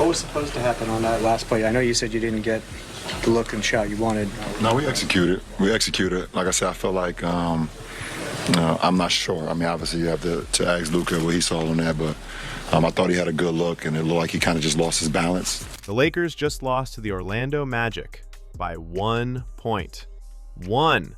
What was supposed to happen on that last play? I know you said you didn't get the look and shot you wanted. No, we executed. Like I said, I felt like I'm not sure. I mean, obviously you have to ask Luka what he saw on that, but I thought he had a good look, and it looked like he kind of just lost his balance. The Lakers just lost to the Orlando Magic by 1 point. 1.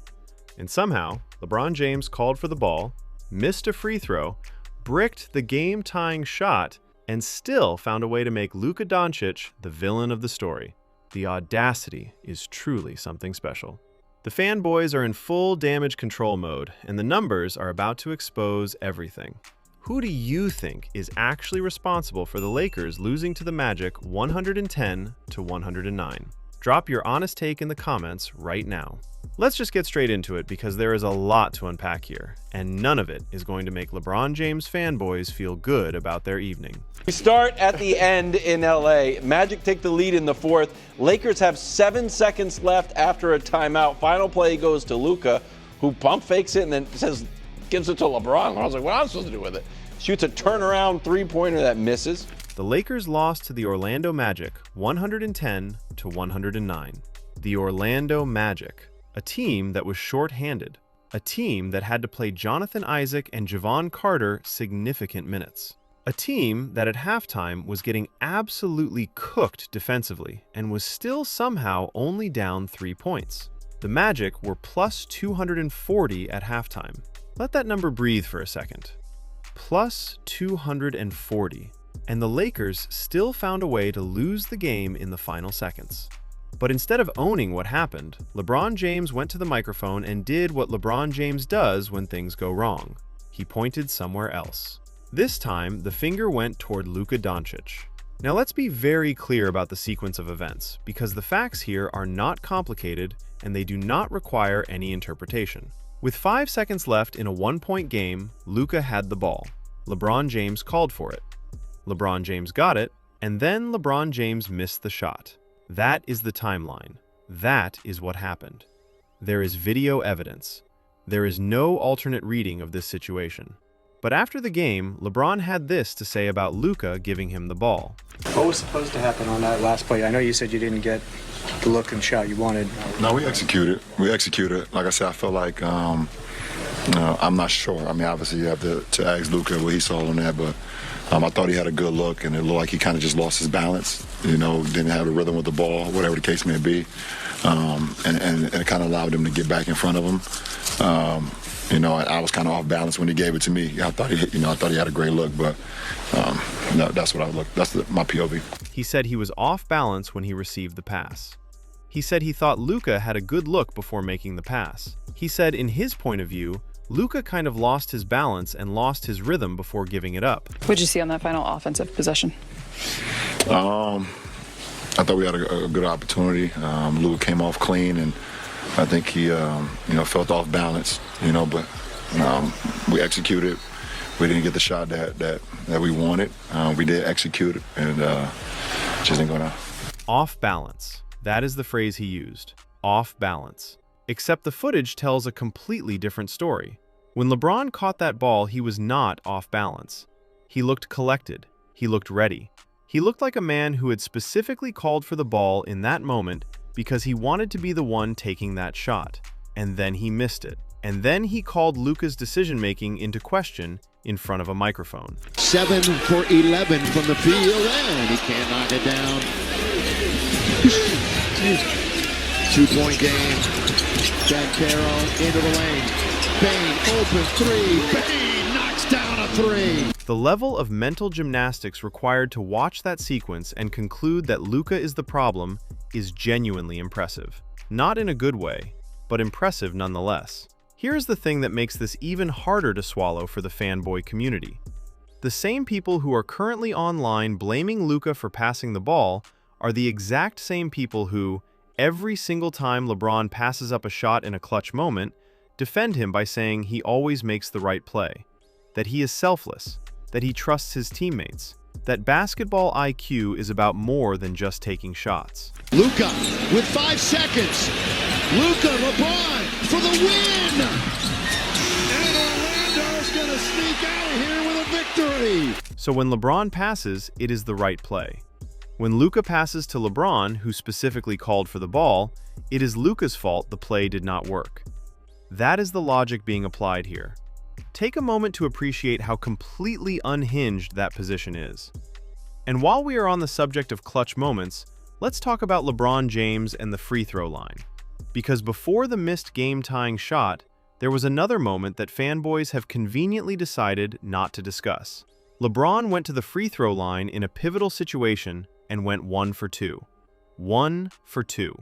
And somehow, LeBron James called for the ball, missed a free throw, bricked the game-tying shot, and still found a way to make Luka Dončić the villain of the story. The audacity is truly something special. The fanboys are in full damage control mode, and the numbers are about to expose everything. Who do you think is actually responsible for the Lakers losing to the Magic 110-109? Drop your honest take in the comments right now. Let's just get straight into it because there is a lot to unpack here, and none of it is going to make LeBron James fanboys feel good about their evening. We start at the end in LA. Magic take the lead in the fourth. Lakers have 7 seconds left after a timeout. Final play goes to Luka, who pump fakes it and then gives it to LeBron. I was like, what am I supposed to do with it? Shoots a turnaround three-pointer that misses. The Lakers lost to the Orlando Magic 110-109. The Orlando Magic, a team that was short-handed, a team that had to play Jonathan Isaac and Javon Carter significant minutes, a team that at halftime was getting absolutely cooked defensively and was still somehow only down 3 points. The Magic were plus 240 at halftime. Let that number breathe for a second. Plus 240. And the Lakers still found a way to lose the game in the final seconds. But instead of owning what happened, LeBron James went to the microphone and did what LeBron James does when things go wrong. He pointed somewhere else. This time, the finger went toward Luka Dončić. Now let's be very clear about the sequence of events, because the facts here are not complicated and they do not require any interpretation. With 5 seconds left in a 1-point game, Luka had the ball. LeBron James called for it. LeBron James got it, and then LeBron James missed the shot. That is the timeline. That is what happened. There is video evidence. There is no alternate reading of this situation. But after the game, LeBron had this to say about Luka giving him the ball. What was supposed to happen on that last play? I know you said you didn't get the look and shot you wanted. No, we executed. Like I said, I felt like I'm not sure. I mean, obviously you have to ask Luka what he saw on that, but I thought he had a good look, and it looked like he kind of just lost his balance. Didn't have a rhythm with the ball, whatever the case may be, and it kind of allowed him to get back in front of him. I was kind of off balance when he gave it to me. I thought he had a great look, but no, that's what I looked. That's my POV. He said he was off balance when he received the pass. He said he thought Luka had a good look before making the pass. He said in his point of view, Luka kind of lost his balance and lost his rhythm before giving it up. What did you see on that final offensive possession? I thought we had a good opportunity. Luka came off clean, and I think he felt off balance. But we executed. We didn't get the shot that we wanted. We did execute it, and just didn't go down. Off balance. That is the phrase he used. Off balance. Except the footage tells a completely different story. When LeBron caught that ball, he was not off balance. He looked collected. He looked ready. He looked like a man who had specifically called for the ball in that moment because he wanted to be the one taking that shot. And then he missed it. And then he called Luka's decision-making into question in front of a microphone. 7 for 11 from the field, and he can't knock it down. 2-point game. Banchero into the lane. Bane open three. Bane knocks down a three. The level of mental gymnastics required to watch that sequence and conclude that Luka is the problem is genuinely impressive. Not in a good way, but impressive nonetheless. Here's the thing that makes this even harder to swallow for the fanboy community. The same people who are currently online blaming Luka for passing the ball are the exact same people who, every single time LeBron passes up a shot in a clutch moment, defend him by saying he always makes the right play, that he is selfless, that he trusts his teammates, that basketball IQ is about more than just taking shots. Luka with 5 seconds. Luka, LeBron for the win! And Orlando's gonna sneak out of here with a victory! So when LeBron passes, it is the right play. When Luka passes to LeBron, who specifically called for the ball, it is Luka's fault the play did not work. That is the logic being applied here. Take a moment to appreciate how completely unhinged that position is. And while we are on the subject of clutch moments, let's talk about LeBron James and the free throw line. Because before the missed game-tying shot, there was another moment that fanboys have conveniently decided not to discuss. LeBron went to the free throw line in a pivotal situation and went 1 for 2. 1 for 2.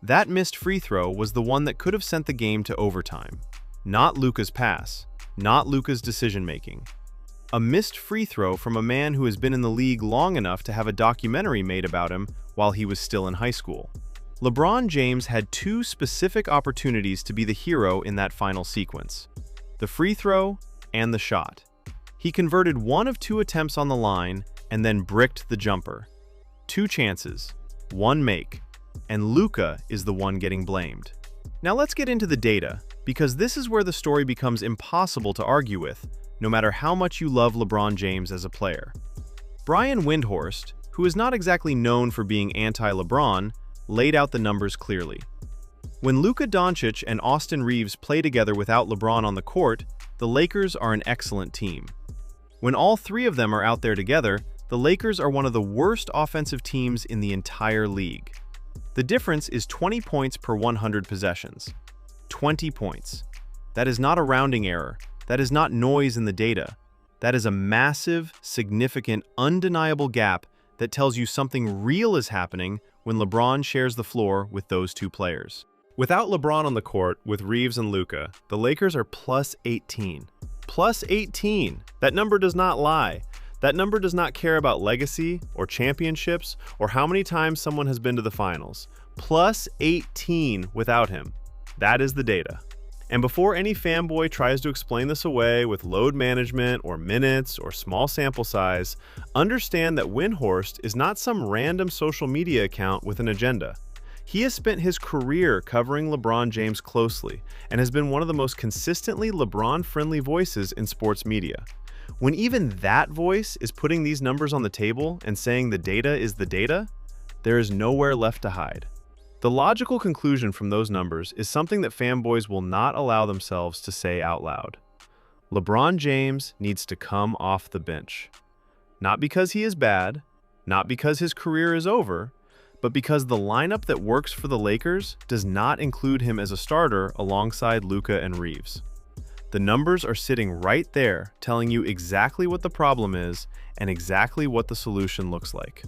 That missed free throw was the one that could have sent the game to overtime. Not Luka's pass, not Luka's decision-making. A missed free throw from a man who has been in the league long enough to have a documentary made about him while he was still in high school. LeBron James had two specific opportunities to be the hero in that final sequence: the free throw and the shot. He converted one of two attempts on the line and then bricked the jumper. Two chances, one make, and Luka is the one getting blamed. Now let's get into the data, because this is where the story becomes impossible to argue with, no matter how much you love LeBron James as a player. Brian Windhorst, who is not exactly known for being anti-LeBron, laid out the numbers clearly. When Luka Dončić and Austin Reaves play together without LeBron on the court, the Lakers are an excellent team. When all three of them are out there together, the Lakers are one of the worst offensive teams in the entire league. The difference is 20 points per 100 possessions. 20 points. That is not a rounding error. That is not noise in the data. That is a massive, significant, undeniable gap that tells you something real is happening when LeBron shares the floor with those two players. Without LeBron on the court with Reaves and Luka, the Lakers are plus 18. Plus 18! That number does not lie. That number does not care about legacy or championships or how many times someone has been to the finals. Plus 18 without him. That is the data. And before any fanboy tries to explain this away with load management or minutes or small sample size, understand that Windhorst is not some random social media account with an agenda. He has spent his career covering LeBron James closely and has been one of the most consistently LeBron-friendly voices in sports media. When even that voice is putting these numbers on the table and saying the data is the data, there is nowhere left to hide. The logical conclusion from those numbers is something that fanboys will not allow themselves to say out loud. LeBron James needs to come off the bench. Not because he is bad, not because his career is over, but because the lineup that works for the Lakers does not include him as a starter alongside Luka and Reaves. The numbers are sitting right there, telling you exactly what the problem is and exactly what the solution looks like.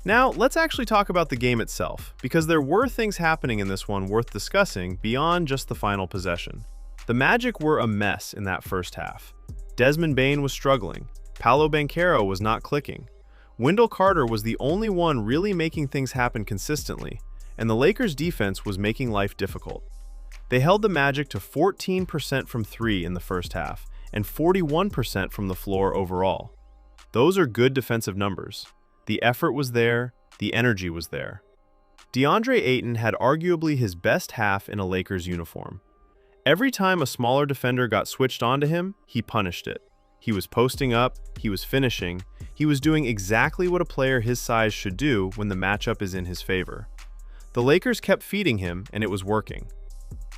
Now, let's actually talk about the game itself, because there were things happening in this one worth discussing beyond just the final possession. The Magic were a mess in that first half. Desmond Bane was struggling. Paolo Banchero was not clicking. Wendell Carter was the only one really making things happen consistently, and the Lakers' defense was making life difficult. They held the Magic to 14% from three in the first half, and 41% from the floor overall. Those are good defensive numbers. The effort was there, the energy was there. DeAndre Ayton had arguably his best half in a Lakers uniform. Every time a smaller defender got switched onto him, he punished it. He was posting up, he was finishing, he was doing exactly what a player his size should do when the matchup is in his favor. The Lakers kept feeding him, and it was working.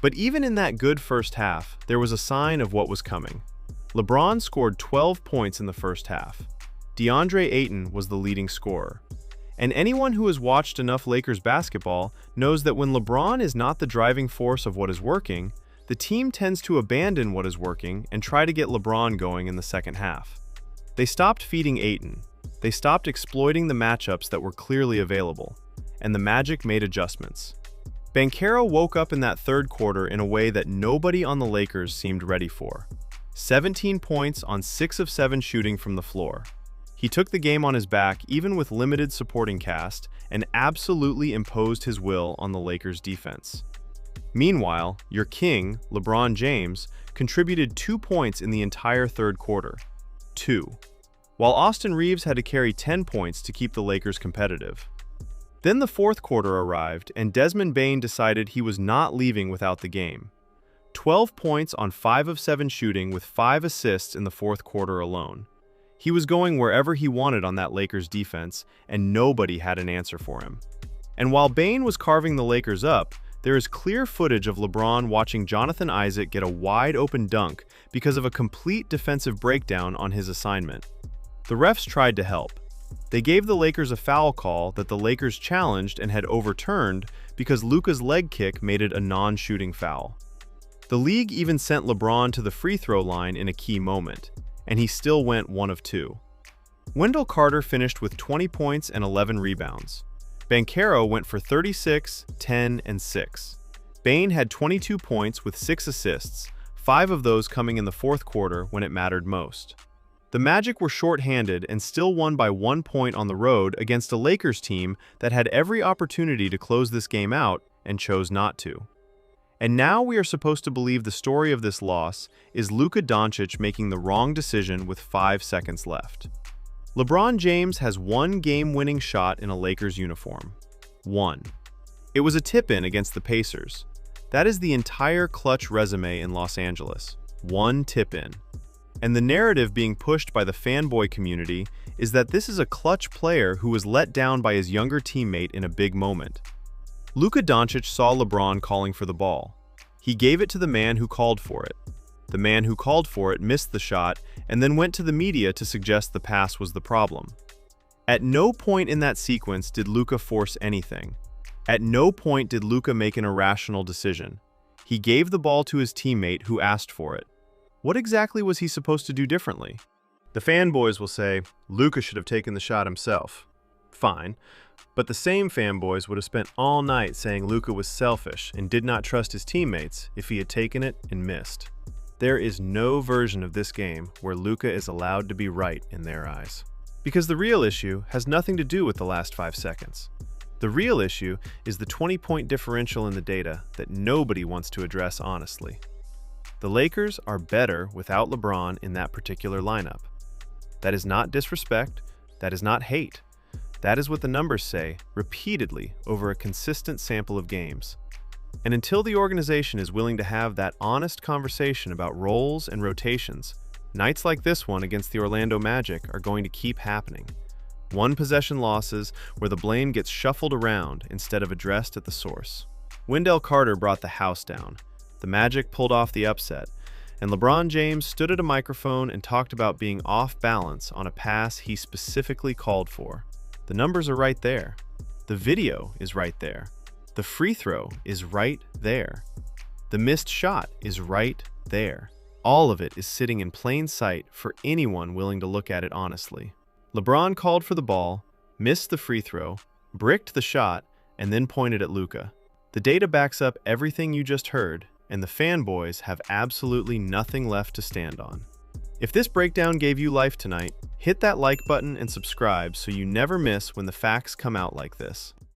But even in that good first half, there was a sign of what was coming. LeBron scored 12 points in the first half. DeAndre Ayton was the leading scorer. And anyone who has watched enough Lakers basketball knows that when LeBron is not the driving force of what is working, the team tends to abandon what is working and try to get LeBron going in the second half. They stopped feeding Ayton. They stopped exploiting the matchups that were clearly available, and the Magic made adjustments. Banchero woke up in that third quarter in a way that nobody on the Lakers seemed ready for. 17 points on 6 of 7 shooting from the floor. He took the game on his back even with limited supporting cast and absolutely imposed his will on the Lakers' defense. Meanwhile, your king, LeBron James, contributed 2 points in the entire third quarter. 2. While Austin Reaves had to carry 10 points to keep the Lakers competitive. Then the fourth quarter arrived, and Desmond Bane decided he was not leaving without the game. 12 points on 5 of 7 shooting with 5 assists in the fourth quarter alone. He was going wherever he wanted on that Lakers defense, and nobody had an answer for him. And while Bane was carving the Lakers up, there is clear footage of LeBron watching Jonathan Isaac get a wide-open dunk because of a complete defensive breakdown on his assignment. The refs tried to help. They gave the Lakers a foul call that the Lakers challenged and had overturned because Luka's leg kick made it a non-shooting foul. The league even sent LeBron to the free throw line in a key moment, and he still went 1 of 2. Wendell Carter finished with 20 points and 11 rebounds. Banchero went for 36, 10, and 6. Bane had 22 points with 6 assists, 5 of those coming in the fourth quarter when it mattered most. The Magic were short-handed and still won by 1 point on the road against a Lakers team that had every opportunity to close this game out and chose not to. And now we are supposed to believe the story of this loss is Luka Dončić making the wrong decision with 5 seconds left. LeBron James has 1 game-winning shot in a Lakers uniform. 1. It was a tip-in against the Pacers. That is the entire clutch resume in Los Angeles. 1 tip-in. And the narrative being pushed by the fanboy community is that this is a clutch player who was let down by his younger teammate in a big moment. Luka Dončić saw LeBron calling for the ball. He gave it to the man who called for it. The man who called for it missed the shot and then went to the media to suggest the pass was the problem. At no point in that sequence did Luka force anything. At no point did Luka make an irrational decision. He gave the ball to his teammate who asked for it. What exactly was he supposed to do differently? The fanboys will say, Luka should have taken the shot himself. Fine. But the same fanboys would have spent all night saying Luka was selfish and did not trust his teammates if he had taken it and missed. There is no version of this game where Luka is allowed to be right in their eyes. Because the real issue has nothing to do with the last 5 seconds. The real issue is the 20-point differential in the data that nobody wants to address honestly. The Lakers are better without LeBron in that particular lineup. That is not disrespect, that is not hate. That is what the numbers say repeatedly over a consistent sample of games. And until the organization is willing to have that honest conversation about roles and rotations, nights like this one against the Orlando Magic are going to keep happening. 1-possession losses where the blame gets shuffled around instead of addressed at the source. Wendell Carter brought the house down. The Magic pulled off the upset, and LeBron James stood at a microphone and talked about being off balance on a pass he specifically called for. The numbers are right there. The video is right there. The free throw is right there. The missed shot is right there. All of it is sitting in plain sight for anyone willing to look at it honestly. LeBron called for the ball, missed the free throw, bricked the shot, and then pointed at Luka. The data backs up everything you just heard, and the fanboys have absolutely nothing left to stand on. If this breakdown gave you life tonight, hit that like button and subscribe so you never miss when the facts come out like this.